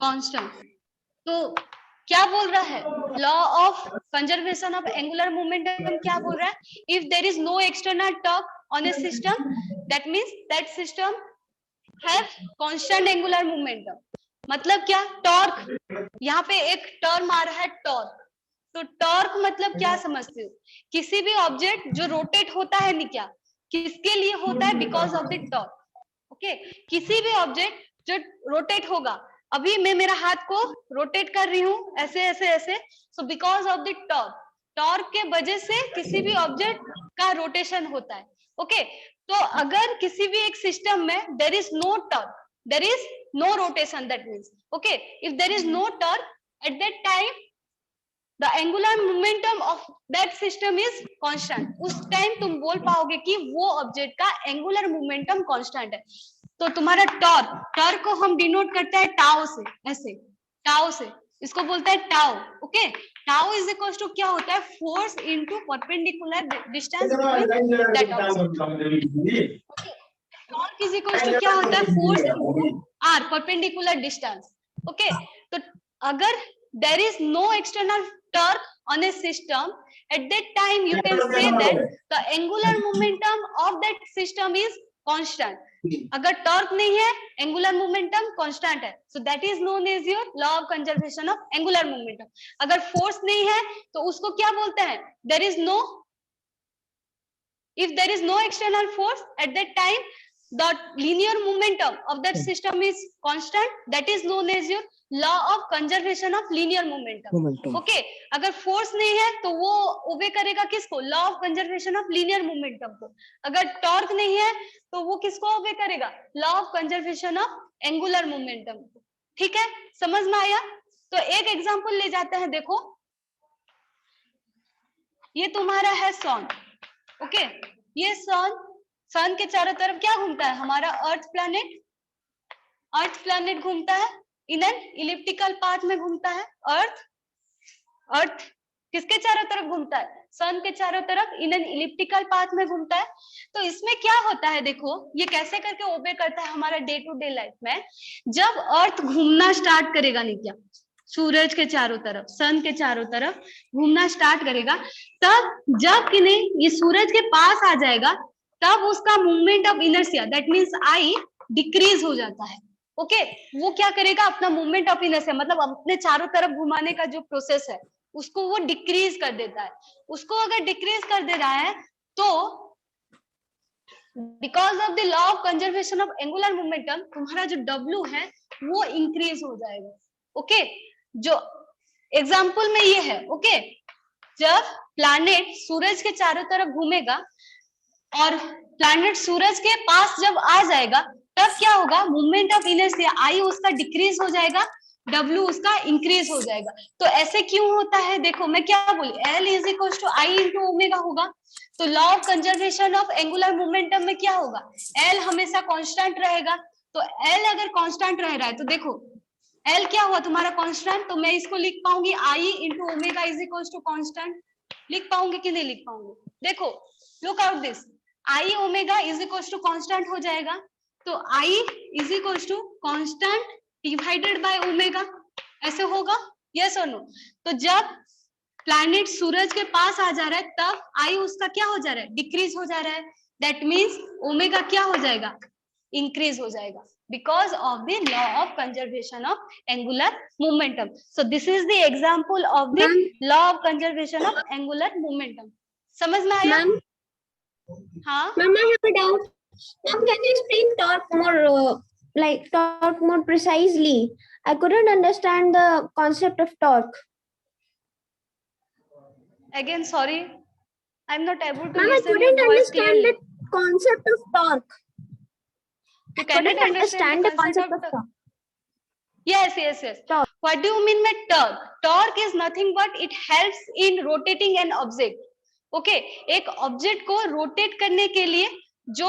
constant. तो क्या बोल रहा है law of conservation of angular momentum, क्या बोल रहा है, if there is no external torque on a system, that means that system have constant angular momentum. मतलब क्या, टॉर्क, यहाँ पे एक टर्म आ रहा है टॉर्क. तो टॉर्क मतलब क्या समझते हो, किसी भी ऑब्जेक्ट जो रोटेट होता है नहीं क्या, किसके लिए होता है, because of the torque. Okay किसी भी ऑब्जेक्ट जो रोटेट होगा, अभी मैं मेरा हाथ को रोटेट कर रही हूँ ऐसे ऐसे ऐसे, so because of the torque, torque के वजह से किसी भी ऑब्जेक्ट का रोटेशन होता है. ओके तो अगर किसी भी एक सिस्टम में there is no torque, there is no rotation, that means okay if there is no torque at that time the angular momentum of that system is constant. उस टाइम तुम बोल पाओगे कि वो ऑब्जेक्ट का एंगुलर मोमेंटम कांस्टेंट है. तो तुम्हारा टॉर्क को हम डिनोट करते हैं टाउ से, ऐसे टाउ से, इसको बोलता है tau. Okay tau is equal to क्या होता है, force into perpendicular distance between that object. Torque is equal to क्या होता है, force or perpendicular distance. Okay तो अगर there is no external torque on a system, at that time you can say that the angular momentum of that system is constant. अगर torque नहीं है, angular momentum constant है, so that is known as your law of conservation of angular momentum. अगर force नहीं है तो उसको क्या बोलते हैं, there is no, if there is no external force at that time the linear momentum of that system is constant, that is known as your law of conservation of linear momentum. Okay अगर force नहीं है तो वो obey करेगा किसको, law of conservation of linear momentum को. अगर torque नहीं है तो वो किसको ओबे करेगा, law of conservation of angular momentum को. ठीक है समझ में आया. तो एक एग्जांपल ले जाते हैं. देखो ये तुम्हारा है सन. ओके ये सन के चारों तरफ क्या घूमता है, हमारा अर्थ प्लैनेट घूमता है, इन एन इलिप्टिकल पाथ में घूमता है. अर्थ किसके चारों तरफ घूमता है, सन के चारों तरफ इन एन इलिप्टिकल पाथ में घूमता है. तो इसमें क्या होता है, देखो ये कैसे करके ओबे करता है हमारा डे टू डे लाइफ में. जब अर्थ घूमना स्टार्ट करेगा नहीं क्या, सूरज के चारों तरफ, सन के चारों तरफ घूमना स्टार्ट करेगा, तब जब कि नहीं ये सूरज के पास आ जाएगा, तब उसका movement of inertia that means I decrease हो जाता है. ओके वो क्या करेगा, अपना मूवमेंट ऑफ इनर्शिया मतलब अपने चारों तरफ घुमाने का जो प्रोसेस है उसको वो डिक्रीज कर देता है। उसको अगर डिक्रीज कर दे रहा है तो because of the law of conservation of angular momentum तुम्हारा जो W है वो इंक्रीज हो जाएगा। ओके, जो एग्जाम्पल में ये है, ओके, जब प्लैनेट सूरज के चारों तरफ घूमेगा और प्लैनेट सूरज के पास जब आ जाएगा तब क्या होगा, मूवमेंट ऑफ इनर्शिया आई उसका डिक्रीज हो जाएगा, W उसका इंक्रीज हो जाएगा। तो ऐसे क्यों होता है, देखो मैं क्या बोली, L is equal to I into omega होगा। तो law of conservation of angular momentum में क्या होगा, L हमेशा कांस्टेंट रहेगा। तो L अगर कांस्टेंट रह रहा है तो देखो L क्या हुआ तुम्हारा कांस्टेंट, तो मैं इसको लिख पाऊंगी I into omega is equal to constant. लिख पाऊंगी कि नहीं लिख पाऊंगी, देखो look out this, I omega is equal to constant हो जाएगा। तो I is equal to constant divided by omega, ऐसे होगा, यस और नो। तो जब प्लैनेट सूरज के पास आ जा रहा है तब आई उसका क्या हो जा रहा है, डिक्रीज हो जा रहा है। दैट मीन्स ओमेगा क्या हो जाएगा, इंक्रीज हो जाएगा, because of the law of conservation of angular momentum. So this is the example of the law of conservation of angular momentum. समझ में आया? Ma'am, हाँ ma'am, I have a doubt. Ma'am, can you explain torque more precisely? I couldn't understand the concept of torque. again sorry, I'm not able to Ma'am, I listen your couldn't voice understand clearly. the concept of torque. You I cannot couldn't understand the concept of torque. Yes. Torque. What do you mean by torque? Torque is nothing but it helps in rotating an object. Okay, एक object को rotate करने के लिए जो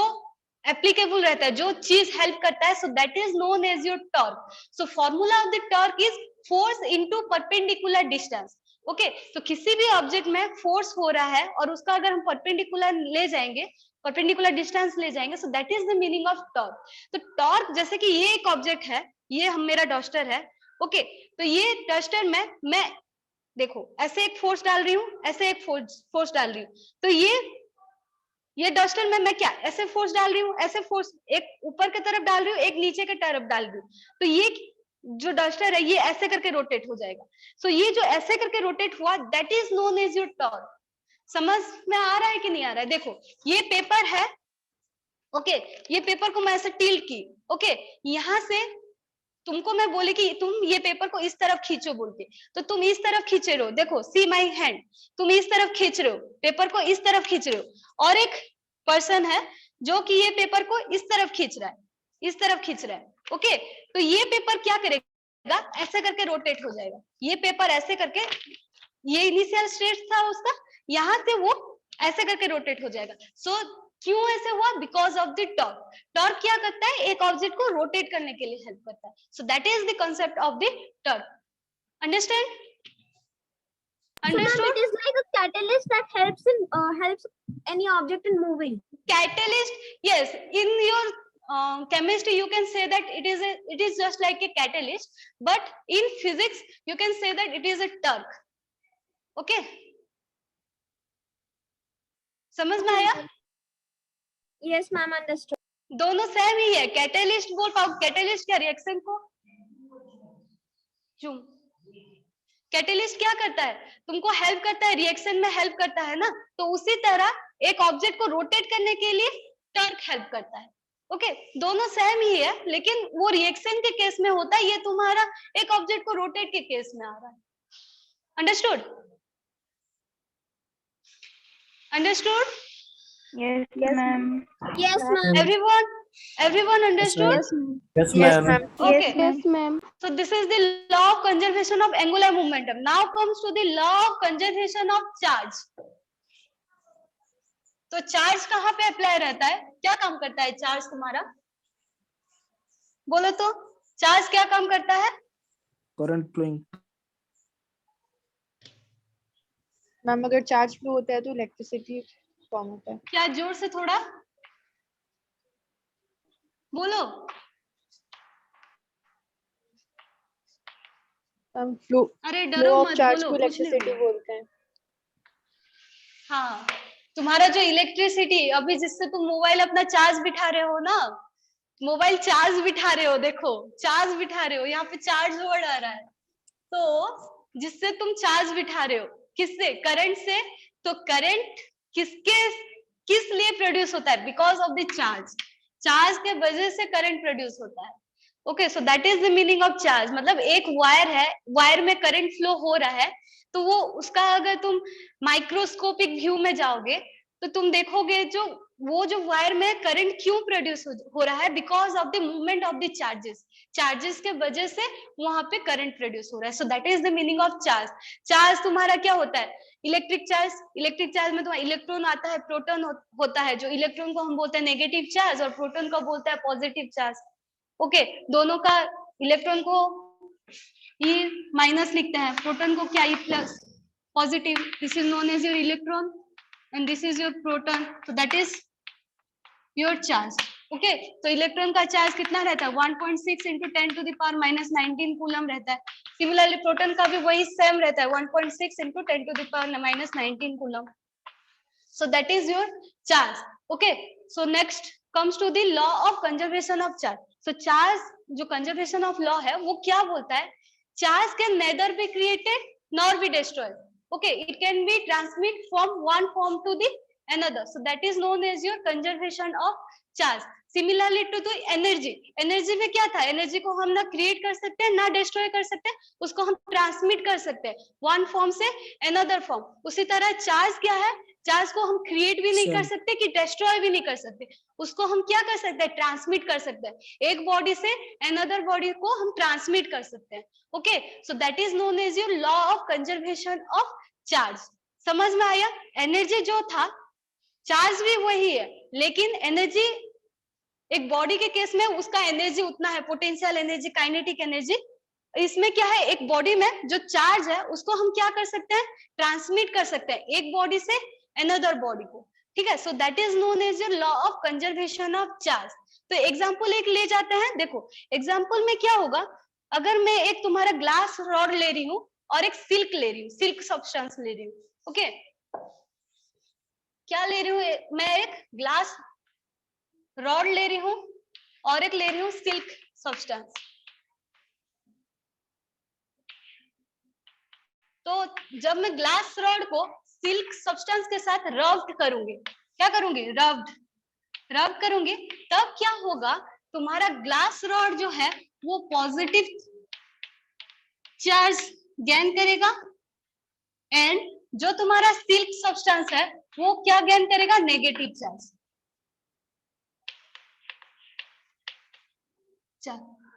applicable रहता है, जो चीज हेल्प करता है, so that is known as your torque. So formula of the torque is force into perpendicular distance. Okay, तो किसी भी ऑब्जेक्ट में फोर्स हो रहा है और उसका अगर हम परपेंडिकुलर ले जाएंगे, परपेंडिकुलर डिस्टेंस ले जाएंगे, सो that is the meaning of torque. तो टॉर्क जैसे कि ये एक ऑब्जेक्ट है, ये हम मेरा डस्टर है, ओके, तो ये डस्टर में मैं देखो ऐसे एक फोर्स डाल रही हूँ, ऐसे एक फोर्स डाल रही हूँ, तो ये डस्टर में मैं क्या ऐसे फोर्स डाल रही हूँ, ऐसे फोर्स एक ऊपर की तरफ डाल रही हूँ, एक नीचे की तरफ डाल रही हूँ, तो ये जो डस्टर है ये ऐसे करके रोटेट हो जाएगा। सो ये जो ऐसे करके रोटेट हुआ that is known as your torque. समझ में आ रहा है कि नहीं आ रहा है? देखो ये पेपर है, ओके, ये पेपर को मैं ऐसे टिल्ट की, ओके, यहाँ से तुमको मैं बोले कि तुम ये पेपर को इस तरफ खींचो बोल के, तो तुम इस तरफ खींचे रहो, देखो सी माई हैंड, तुम इस तरफ खींच रहे हो, पेपर को इस तरफ खींच रहे हो, और एक पर्सन है जो कि ये पेपर को इस तरफ खींच रहा है, इस तरफ खींच रहा है, ओके, तो ये पेपर क्या करेगा, ऐसे करके रोटेट हो जाएगा। ये पेपर ऐसे करके, ये इनिशियल स्टेज था उसका, यहाँ से वो ऐसे करके रोटेट हो जाएगा। सो क्यों ऐसे हुआ, because of the torque. Torque क्या करता है, एक ऑब्जेक्ट को रोटेट करने के लिए हेल्प करता है। So that is the concept of the torque. Understand? Understood? So, it is like a catalyst that helps any object in moving. Catalyst, yes. In your chemistry, you can say that it is just like a catalyst, but in physics, you can say that it is a torque. Okay? समझ में आया? Yes, ma'am, understood. दोनों same ही है। Catalyst बोल पाओ, catalyst क्या reaction को क्यों, कैटेलिस्ट क्या करता है, तुमको हेल्प करता है, रिएक्शन में हेल्प करता है ना, तो उसी तरह एक ऑब्जेक्ट को रोटेट करने के लिए टॉर्क हेल्प करता है। ओके, दोनों सेम ही है, लेकिन वो रिएक्शन के केस में होता है, ये तुम्हारा एक ऑब्जेक्ट को रोटेट के केस में आ रहा है। Understood? Understood? Yes, ma'am. Yes, ma'am. Everyone understood? Yes, Yes, ma'am. ma'am. Okay. Yes, ma'am. So this is the law of conservation of angular momentum. Now comes to the law of conservation of charge. तो charge कहाँ पे apply रहता है, क्या काम करता है charge तुम्हारा, बोलो तो, चार्ज क्या काम करता है? Current flowing. मैम अगर चार्ज फ्लो होता है तो इलेक्ट्रिसिटी फॉर्म होता है। क्या, जोर से थोड़ा बोलो। हम फ्लो अरे फ्लो डरो ऑफ मत, चार्ज बोलो, को कुछ नहीं इलेक्ट्रिसिटी बोलो। बोलते हैं। हाँ, तुम्हारा जो इलेक्ट्रिसिटी अभी जिससे तुम मोबाइल अपना चार्ज बिठा रहे हो ना, मोबाइल चार्ज बिठा रहे हो, देखो चार्ज बिठा रहे हो, यहाँ पे चार्ज वर्ड आ रहा है, तो जिससे तुम चार्ज बिठा रहे हो, किससे? करंट से। तो करंट किस लिए प्रोड्यूस होता है? Because of the charge. Charge के वजह से करंट प्रोड्यूस होता है। Okay, so that is the meaning of charge. मतलब एक वायर है, वायर में करंट फ्लो हो रहा है, तो वो उसका अगर तुम माइक्रोस्कोपिक व्यू में जाओगे तो तुम देखोगे जो वायर में करंट क्यों प्रोड्यूस हो रहा है? Because of the movement of the charges. Charges के वजह से वहां पे करंट प्रोड्यूस हो रहा है। So that is the meaning of charge. Charge तुम्हारा क्या होता है? Electric charge. इलेक्ट्रिक चार्ज में तुम्हारा इलेक्ट्रॉन आता है, प्रोटॉन होता है। जो इलेक्ट्रॉन को हम बोलते हैं नेगेटिव चार्ज और प्रोटॉन को बोलते हैं पॉजिटिव चार्ज। ओके, दोनों का इलेक्ट्रॉन को E माइनस लिखते हैं, प्रोटॉन को क्या? E plus, positive. This is known as your electron and this is your proton. So that is your charge. Okay, तो इलेक्ट्रॉन का चार्ज कितना रहता है? 1.6 into 10 to the power minus 19 coulomb रहता है। सिमिलरली प्रोटॉन का भी वही सेम रहता है, 1.6 into 10 to the power minus 19 coulomb. So that is your charge. Okay, so next comes to the law of conservation of charge. So charge जो conservation of law है वो क्या बोलता है? Charge can neither be created nor be destroyed. Okay, it can be transmit from one form to the another. So that is known as your conservation of charge. Similarly to the energy. Energy में क्या था? Energy को हम ना create कर सकते हैं ना destroy कर सकते हैं, उसको हम transmit कर सकते हैं one form से another form. उसी तरह charge क्या है? चार्ज को हम क्रिएट भी नहीं कर सकते कि डिस्ट्रॉय भी नहीं कर सकते, उसको हम क्या कर सकते हैं? ट्रांसमिट कर सकते हैं। एक बॉडी से अनदर बॉडी को हम ट्रांसमिट कर सकते हैं। Okay, so that is known as your law of conservation of charge. समझ में आया? एनर्जी जो था, चार्ज भी वही है, लेकिन एनर्जी एक बॉडी के केस में उसका एनर्जी उतना है, पोटेंशियल एनर्जी, काइनेटिक एनर्जी। इसमें क्या है? एक बॉडी में जो चार्ज है उसको हम क्या कर सकते हैं? ट्रांसमिट कर सकते हैं एक बॉडी से अनदर बॉडी को। ठीक है, so that is known as your law of conservation of charge. तो एग्जांपल एक ले जाते हैं। देखो एग्जांपल में क्या होगा, अगर मैं एक तुम्हारा ग्लास रॉड ले रही हूँ और एक सिल्क ले रही हूँ, सिल्क सब्सटेंस ले रही हूँ। ओके, क्या ले रही हूँ मैं? एक ग्लास रॉड ले रही हूँ और एक ले रही हूँ सिल्क सब्सटेंस। तो जब मैं ग्लास रॉड को सिल्क सब्सटेंस के साथ रब्ड करूंगी, क्या करूंगी? रब करूंगी, तब क्या होगा? तुम्हारा ग्लास रॉड जो है वो पॉजिटिव चार्ज गेन करेगा एंड जो तुम्हारा सिल्क सब्सटेंस है वो क्या गेन करेगा? Negative charge.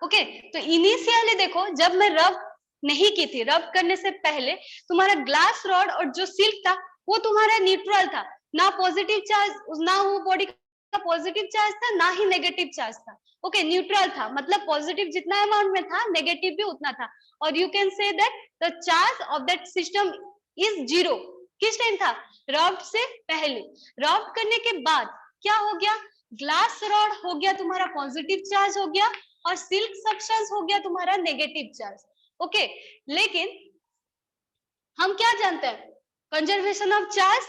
ओके, तो इनिशियली देखो जब मैं रब नहीं की थी, रब करने से पहले तुम्हारा ग्लास रॉड और जो सिल्क था वो तुम्हारा न्यूट्रल था, ना पॉजिटिव चार्ज, ना वो बॉडी का पॉजिटिव चार्ज था ना ही नेगेटिव चार्ज था। ओके, न्यूट्रल था, मतलब पॉजिटिव जितना अमाउंट में था नेगेटिव भी उतना था। और you can say that the charge of that system is zero. किस टाइम था? रब से पहले। रब करने के बाद क्या हो गया? ग्लास रॉड हो गया तुम्हारा पॉजिटिव चार्ज हो गया और सिल्क सब्सटेंस हो गया तुम्हारा नेगेटिव चार्ज। ओके, लेकिन हम क्या जानते हैं? कंजर्वेशन ऑफ चार्ज,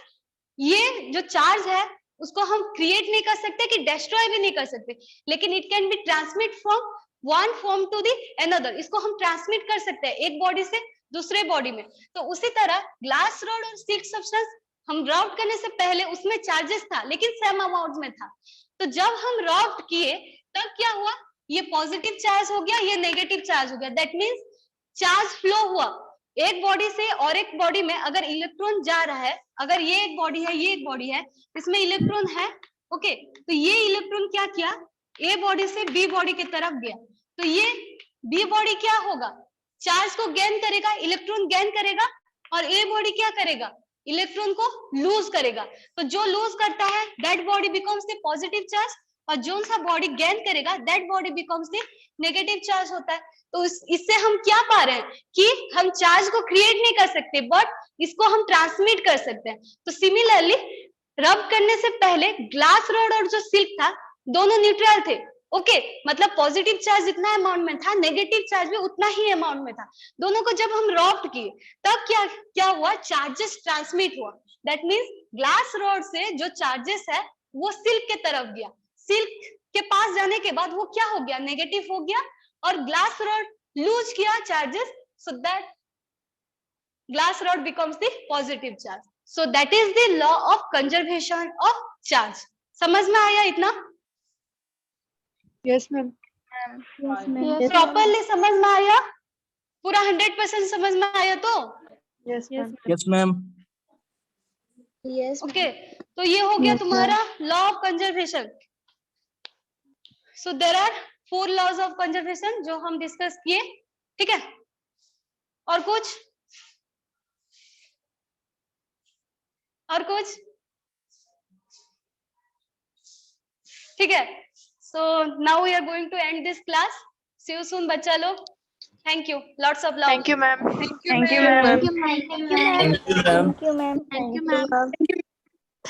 ये जो चार्ज है उसको हम क्रिएट नहीं कर सकते कि डिस्ट्रॉय भी नहीं कर सकते, लेकिन it can be transmit from one form to the another. इसको हम ट्रांसमिट कर सकते हैं एक बॉडी से दूसरे बॉडी में। तो उसी तरह ग्लास रॉड और सिल्क सब्सटेंस हम रॉड करने से पहले उसमें चार्जेस था लेकिन सेम अमाउंट में था। तो जब हम रॉड किए तब क्या हुआ? ये पॉजिटिव चार्ज हो गया, ये नेगेटिव चार्ज हो गया। दैट मीन्स चार्ज फ्लो हुआ एक बॉडी से और एक बॉडी में। अगर इलेक्ट्रॉन जा रहा है, अगर ये एक बॉडी है, ये एक बॉडी है, इसमें इलेक्ट्रॉन है। ओके, तो ये इलेक्ट्रॉन क्या किया? ए बॉडी से बी बॉडी की तरफ गया। तो ये बी बॉडी क्या होगा? चार्ज को गेन करेगा, इलेक्ट्रॉन गेन करेगा, और ए बॉडी क्या करेगा? इलेक्ट्रॉन को लूज करेगा। तो जो लूज करता है that body becomes the positive charge, और जो सा बॉडी गेन करेगा that body becomes the negative charge होता है। तो इससे हम क्या पा रहे हैं कि हम चार्ज को क्रिएट नहीं कर सकते बट इसको हम ट्रांसमिट कर सकते हैं। तो सिमिलरली रब करने से पहले ग्लास रॉड और जो सिल्क था दोनों न्यूट्रल थे। ओके, मतलब पॉजिटिव चार्ज जितना अमाउंट में था नेगेटिव चार्ज भी उतना ही अमाउंट में था। दोनों को जब हम रब किए तब क्या हुआ? चार्जेस ट्रांसमिट हुआ। दैट मीन्स ग्लास रॉड से जो चार्जेस है वो सिल्क के तरफ गया। सिल्क के पास जाने के बाद वो क्या हो गया? नेगेटिव हो गया, और ग्लास रॉड लूज किया charges, so that glass rod becomes the positive charge. So that is the law of conservation of charge. समझ में आया इतना? Yes, ma'am. Properly समझ में आया? पूरा 100% समझ में आया तो? Yes, ma'am. Yes, ma'am. Yes. Okay, तो ये हो गया Yes, तुम्हारा law of conservation. So there are 4 laws of conservation जो हम डिस्कस किए, ठीक है? और कुछ? और कुछ? ठीक है? So now we are going to end this class. See you soon, बच्चा लोग. Thank you. Lots of love. Thank you, ma'am. Thank you, ma'am. Thank you, ma'am. Thank you, ma'am. Thank you, ma'am. Thank you, ma'am.